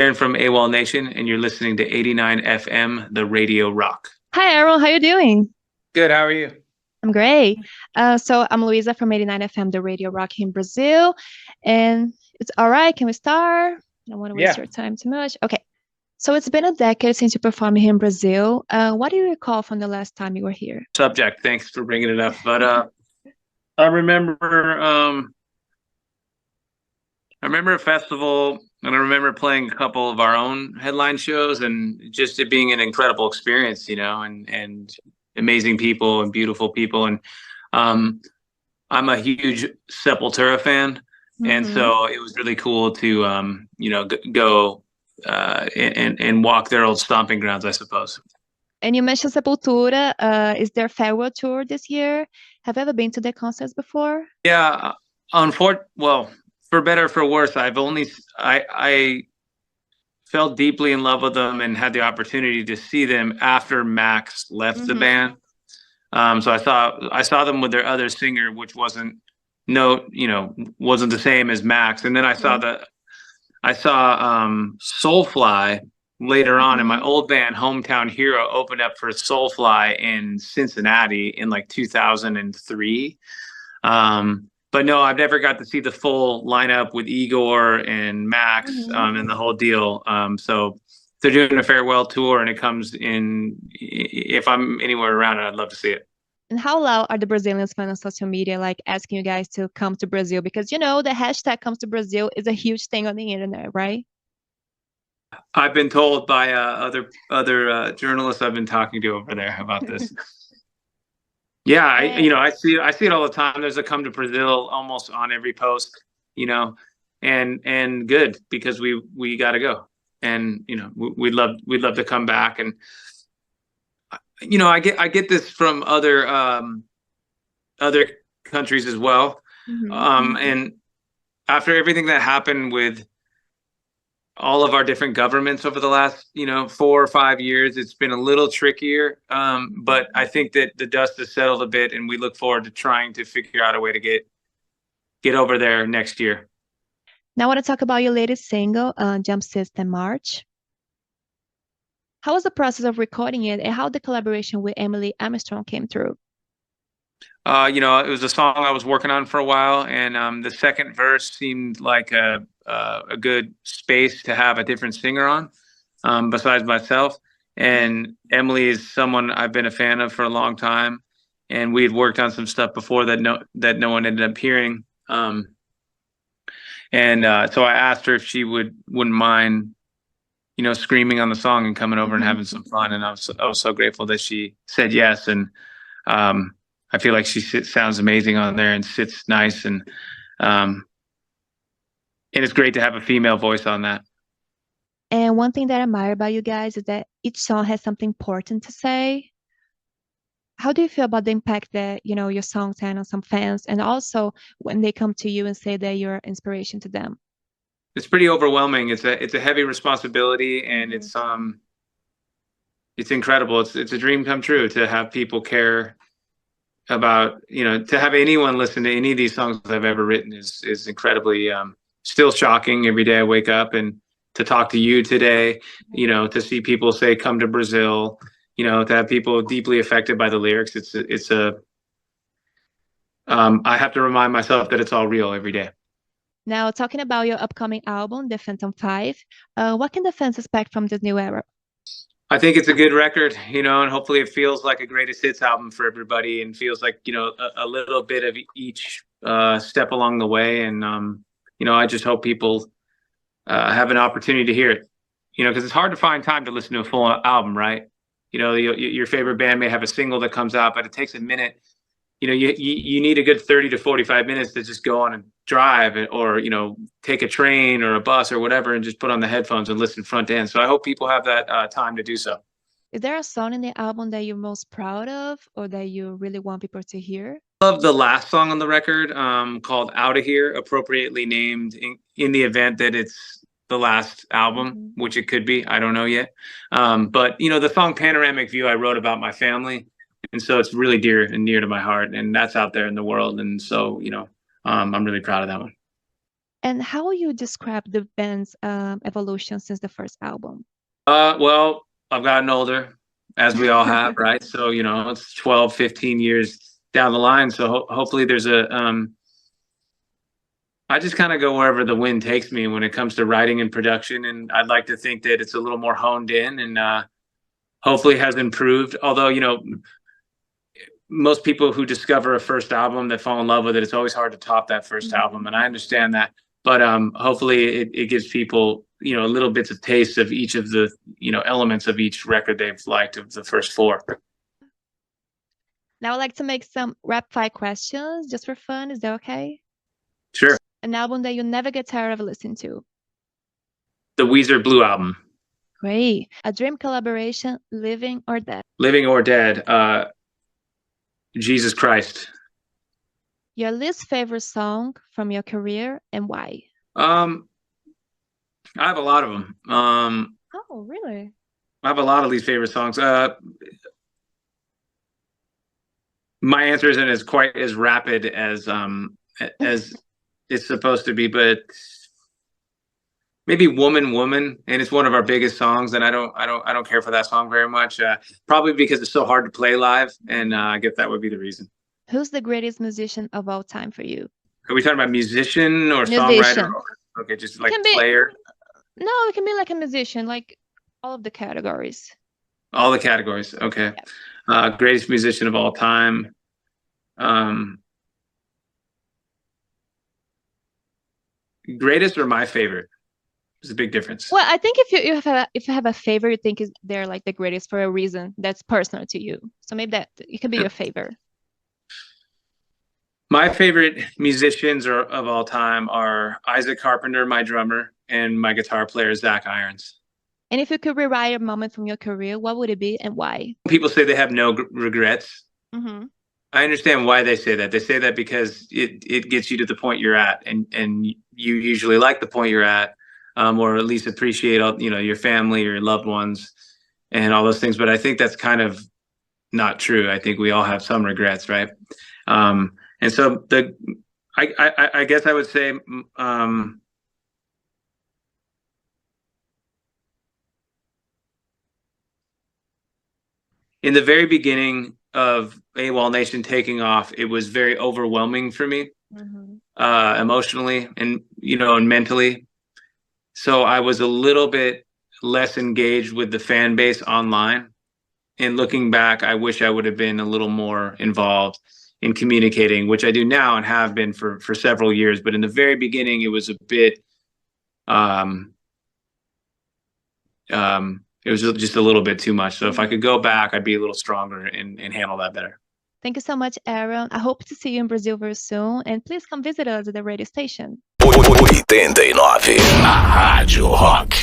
Aaron from Awolnation, and you're listening to 89 FM, the Radio Rock. Hi, Aaron. How you doing? Good, how are you? I'm great. So I'm Luiza from 89 FM, the Radio Rock in Brazil. And it's all right. Can we start? I don't want to waste Yeah. your time too much. Okay. So it's been a decade since you performed here in Brazil. What do you recall from the last time you were here? Subject, thanks for bringing it up. But I remember a festival, and I remember playing a couple of our own headline shows, and just it being an incredible experience, and amazing people and beautiful people. And um, I'm a huge Sepultura fan, and Hmm. so it was really cool to go and walk their old stomping grounds, I suppose. And you mentioned Sepultura. Is their farewell tour this year? Have you ever been to their concerts before? Yeah, well, for better or for worse, I fell deeply in love with them and had the opportunity to see them after Max left the Hmm. band. So I saw them with their other singer, which wasn't the same as Max. And then I saw Soulfly later on, and my Hmm. old band Hometown Hero opened up for Soulfly in Cincinnati in like 2003. But no, I've never got to see the full lineup with Igor and Max, Hmm. and the whole deal. So they're doing a farewell tour, and it comes in. If I'm anywhere around it, I'd love to see it. And how loud are the Brazilians fans on social media, like asking you guys to come to Brazil? Because the hashtag comes to Brazil is a huge thing on the internet, right? I've been told by other journalists I've been talking to over there about this. Yeah, And I see it all the time. There's a come to Brazil almost on every post, and good because we got to go, and we'd love to come back. And I get this from other countries as well. Mhm. And after everything that happened with all of our different governments over the last 4 or 5 years, it's been a little trickier. But I think that the dust has settled a bit, and we look forward to trying to figure out a way to get over there next year. Now I want to talk about your latest single, Jump System March. How was the process of recording it and how the collaboration with Emily Armstrong came through? It was a song I was working on for a while, and the second verse seemed like a good space to have a different singer on, besides myself. And Emily is someone I've been a fan of for a long time, and we had worked on some stuff before that no one ended up hearing. And so I asked her if she wouldn't mind, screaming on the song and coming over and Mhm. having some fun. And I was so grateful that she said yes. And um, I feel like sounds amazing on there and sits nice, um, and it's great to have a female voice on that. And one thing that I admire about you guys is that each song has something important to say. How do you feel about the impact that, your songs had on some fans and also when they come to you and say that you're inspiration to them? It's pretty overwhelming. It's a heavy responsibility, and Hmm. it's incredible. It's a dream come true to have people care about, to have anyone listen to any of these songs I've ever written is incredibly, still shocking every day I wake up. And to talk to you today, to see people say come to Brazil, to have people deeply affected by the lyrics, I have to remind myself that it's all real every day. Now, talking about your upcoming album, The Phantom 5, what can the fans expect from this new era? I think it's a good record, and hopefully it feels like a greatest hits album for everybody, and feels like, a little bit of each step along the way. And I just hope people have an opportunity to hear it, because it's hard to find time to listen to a full album, right? Your favorite band may have a single that comes out, but it takes a minute. You need a good 30 to 45 minutes to just go on and drive, or take a train or a bus or whatever, and just put on the headphones and listen front end. So I hope people have that time to do so. Is there a song in the album that you're most proud of or that you really want people to hear? Love the last song on the record, called "Out of Here," appropriately named in the event that it's the last album, Mhm. which it could be. I don't know yet. But the song "Panoramic View" I wrote about my family, and so it's really dear and near to my heart, and that's out there in the world. And so I'm really proud of that one. And how will you describe the band's evolution since the first album? Well, I've gotten older, as we all have, right? So, you know, it's 12, 15 years down the line. So hopefully there's I just kind of go wherever the wind takes me when it comes to writing and production. And I'd like to think that it's a little more honed in and hopefully has improved. Although, you know, most people who discover a first album that fall in love with it, it's always hard to top that first album. And I understand that. But hopefully it gives people, you know, little bits of taste of each of the, you know, elements of each record they've liked of the first four. Now I'd like to make some rapid fire questions just for fun. Is that okay? Sure. An album that you never get tired of listening to. The Weezer Blue Album. Great. A dream collaboration, living or dead. Living or Dead. Jesus Christ. Your least favorite song from your career and why? I have a lot of them. Oh, really? I have a lot of least favorite songs. My answer isn't as quite as rapid as it's supposed to be, but maybe Woman, and it's one of our biggest songs, and I don't care for that song very much. Probably because it's so hard to play live, and I guess that would be the reason. Who's the greatest musician of all time for you? Are we talking about musician or songwriter? Okay, just like player. No, it can be like a musician, like all of the categories. All the categories. Okay. Yeah. Greatest musician of all time. Greatest or my favorite? There's a big difference. Well, I think if you have a favorite, you think they're like the greatest for a reason that's personal to you. So maybe that it could be your favorite. My favorite musicians of all time are Isaac Carpenter, my drummer, and my guitar player, Zach Irons. And if you could rewrite a moment from your career, what would it be and why? People say they have no regrets. Mm-hmm. I understand why they say that. They say that because it gets you to the point you're at, and you usually like the point you're at, or at least appreciate all, you know, your family, your loved ones, and all those things. But I think that's kind of not true. I think we all have some regrets, right? And so I guess I would say in the very beginning of Awolnation taking off, it was very overwhelming for me, emotionally and, you know, and mentally. So I was a little bit less engaged with the fan base online. And looking back, I wish I would have been a little more involved in communicating, which I do now and have been for several years. But in the very beginning, it was a bit, it was just a little bit too much. So if I could go back, I'd be a little stronger and handle that better. Thank you so much, Aaron. I hope to see you in Brazil very soon. And please come visit us at the radio station. 89, a Rádio Rock.